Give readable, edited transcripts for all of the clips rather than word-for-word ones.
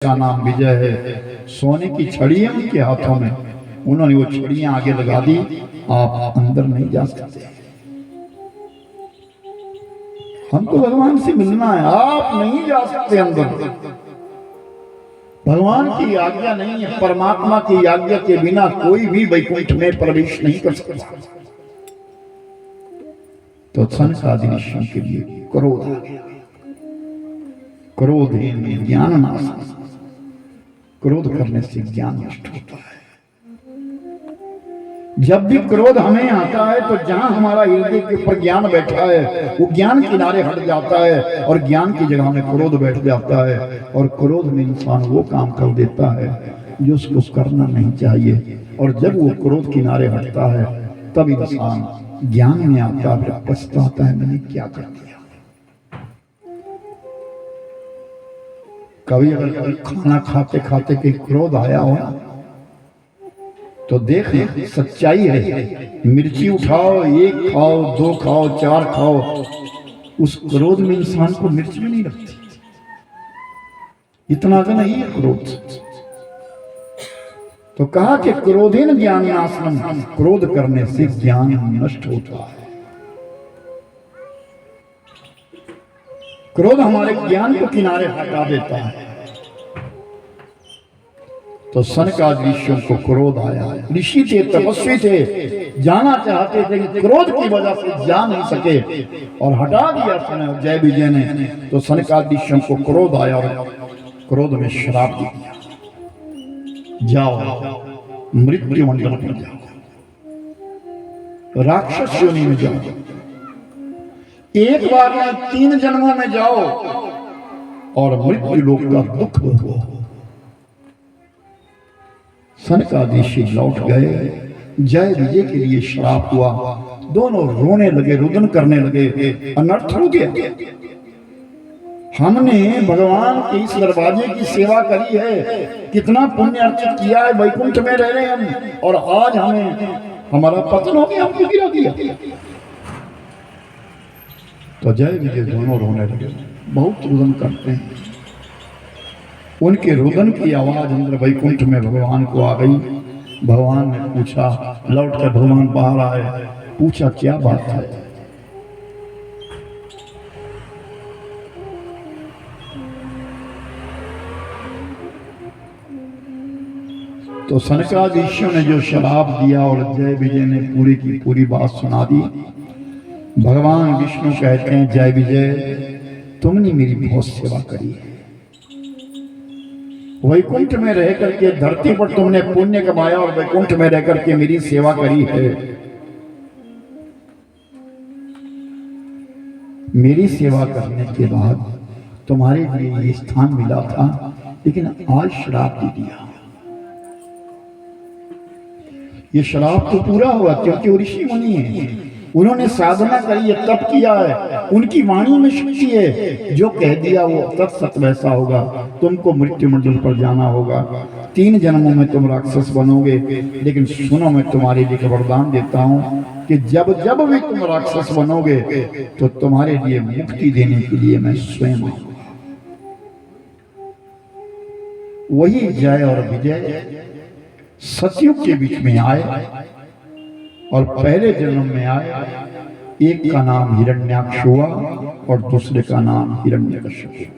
का नाम विजय है। सोने की छड़ी है उनके हाथों में, उन्होंने वो छड़ियां आगे लगा दी, आप अंदर नहीं जा सकते। हमको भगवान से मिलना है, आप नहीं जा सकते अंदर। भगवान की आज्ञा नहीं है, परमात्मा की आज्ञा के बिना कोई भी वैकुंठ में प्रवेश नहीं कर सकता। तो सनकादि ऋषियों के लिए क्रोध आ गया। क्रोध में ज्ञान नाश, क्रोध करने से ज्ञान नष्ट होता है। जब भी क्रोध हमें आता है तो जहां हमारा हृदय के ऊपर ज्ञान बैठा है वो ज्ञान किनारे हट जाता है और ज्ञान की जगह में क्रोध बैठ जाता है, और क्रोध में इंसान वो काम कर देता है जो उसको करना नहीं चाहिए। और जब वो क्रोध किनारे हटता है तब इंसान ज्ञान में आता है, पछताता है मैंने क्या कर दिया। कभी अगर खाना खाते खाते कोई क्रोध आया हो तो देख सच्चाई है, मिर्ची उठाओ, एक खाओ, दो खाओ, चार खाओ, उस क्रोध में इंसान को मिर्च भी नहीं लगती। इतना तो नहीं है क्रोध। तो कहा कि क्रोधेन ज्ञान नाशनम, क्रोध करने से ज्ञान नष्ट होता है। क्रोध हमारे ज्ञान को किनारे हटा देता है। तो सनकादि ऋषियों को क्रोध आया। ऋषि थे, तपस्वी थे, जाना चाहते थे कि क्रोध की वजह से जा नहीं सके और हटा दिया जय विजय ने। तो सनकादि ऋषियों को क्रोध आया और क्रोध में श्राप दिया, जाओ मृत्यु मंडल पर जाओ, राक्षस योनि में जाओ, एक बार नहीं 3 जन्मों में जाओ और मृत्यु लोक का दुख भोगो। सनकादि ऋषि लौट गए, जय विजय के लिए श्राप हुआ, दोनों रोने लगे, रुदन करने लगे, अनर्थ हो गया। हमने भगवान के इस दरवाजे की सेवा करी है, कितना पुण्य अर्जित किया है, वैकुंठ में रह रहे हैं हम, और आज हमें हमारा पतन हो गया, हमको गिरा दिया। तो जय विजय दोनों रोने लगे, बहुत रुदन करते हैं। उनके रुदन की आवाज अंदर वैकुंठ में भगवान को आ गई। भगवान ने पूछा, लौट कर भगवान बाहर आए, पूछा क्या बात है। तो सनकादि ऋषियों ने जो श्राप दिया और जय विजय ने पूरी की पूरी बात सुना दी। भगवान विष्णु कहते हैं, जय विजय तुमने मेरी बहुत सेवा करी है, वैकुंठ में रह करके धरती पर तुमने पुण्य कमाया और वैकुंठ में रह करके मेरी सेवा करी है। मेरी सेवा करने के बाद तुम्हारे लिए ये स्थान मिला था, लेकिन आज श्राप दे दिया। ये श्राप तो पूरा हुआ क्योंकि वो ऋषि मुनि है, उन्होंने साधना करी है, तप किया है, उनकी वाणी में शक्ति है, जो कह दिया वो तत्सत वैसा होगा। तुमको मृत्यु मंडल पर जाना होगा, 3 जन्मों में तुम राक्षस बनोगे, लेकिन सुनो मैं तुम्हारे लिए वरदान देता हूँ कि जब जब भी तुम राक्षस बनोगे तो तुम्हारे लिए मुक्ति देने के लिए मैं स्वयं आऊंगा। वही जय और विजय सतयुग के बीच में आए और पहले जन्म में आए। एक का नाम हिरण्याक्ष हुआ और दूसरे का नाम हिरण्यकश्यप हुआ।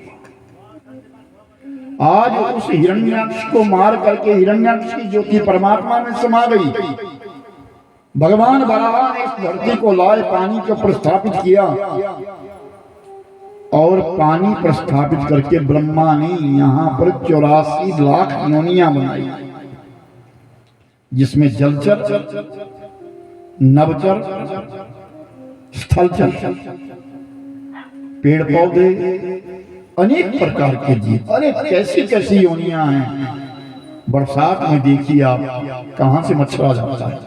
आज उस हिरण्याक्ष को मार करके हिरण्याक्ष की ज्योति परमात्मा में समा गई। भगवान बराह ने इस धरती को लाए, पानी के ऊपर स्थापित किया और पानी पर स्थापित करके ब्रह्मा ने यहाँ पर 84 लाख योनियां बनाई, जिसमें जलचर, नवचर, स्थलचर, पेड़ पौधे, अनेक प्रकार के जीव। अरे कैसी कैसी योनियां हैं। बरसात में देखिए आप कहां से मच्छर आ जाता है,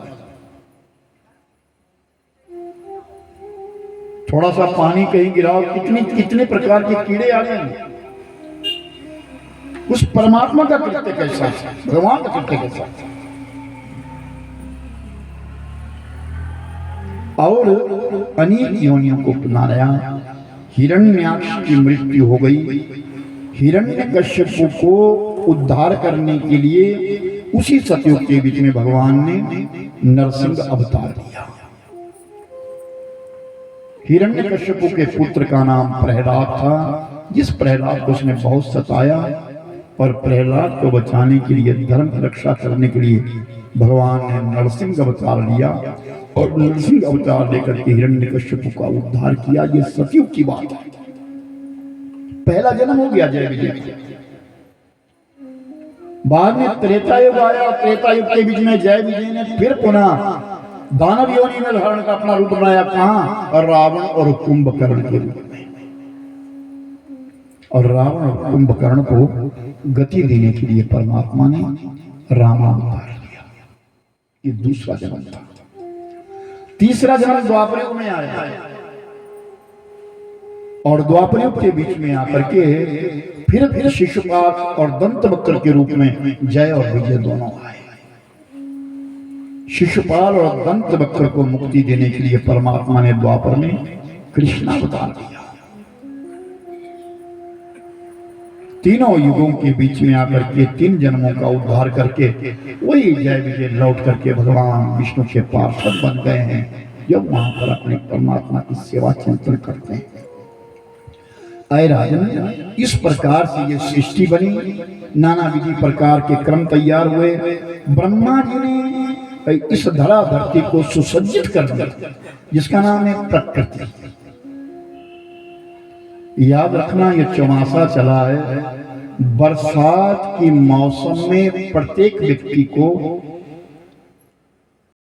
थोड़ा सा पानी कहीं गिराओ, कितने प्रकार के कीड़े आ जाएंगे। उस परमात्मा का कृत्य कैसा है, भगवान का कृत्य कैसा है। और अनेक योनियों को अपनाया। हिरण्याक्ष की मृत्यु हो गई, हिरण्यकश्यप को उद्धार करने के लिए उसी सतयुग के बीच में भगवान ने नरसिंह अवतार लिया। हिरण्यकश्यप के पुत्र का नाम प्रहलाद था, जिस प्रहलाद को उसने बहुत सताया, और प्रहलाद को बचाने के लिए, धर्म की रक्षा करने के लिए भगवान ने नरसिंह अवतार लिया, और नरसिंह अवतार लेकर के हिरण्यकश्यप का उद्धार किया। ये सतयुग की बात है, पहला जन्म हो गया जय विजय। बाद में त्रेता युग आया, त्रेता युग के बीच में जय विजय ने फिर पुनः दानव योनि में धारण का अपना रूप बनाया। कहां? और रावण और कुंभकर्ण के रूप में। और रावण और कुंभकर्ण को गति देने के लिए परमात्मा ने रामावतार लिया। ये दूसरा जन्म था। तीसरा जन्म द्वापर युग में आया, और द्वापर युग के बीच में आकर के फिर शिशुपाल और दंतवक्र के रूप में जय और विजय दोनों आए। शिशुपाल और दंतवक्र को मुक्ति देने के लिए परमात्मा ने द्वापर में कृष्णावतार लिया। तीनों युगों के बीच में आकर के 3 जन्मों का उद्धार करके वही जय विजय लौट करके भगवान विष्णु के पार्षद बन गए हैं, जब वहां पर अपने परमात्मा की सेवा चिंतन करते हैं। अय राजन, इस प्रकार से ये सृष्टि बनी, नाना विधि प्रकार के क्रम तैयार हुए। ब्रह्मा जी ने इस धरा धरती को सुसज्जित कर दिया, जिसका नाम है प्रकृति। याद रखना, ये चौमासा चला है। बरसात के मौसम में प्रत्येक व्यक्ति को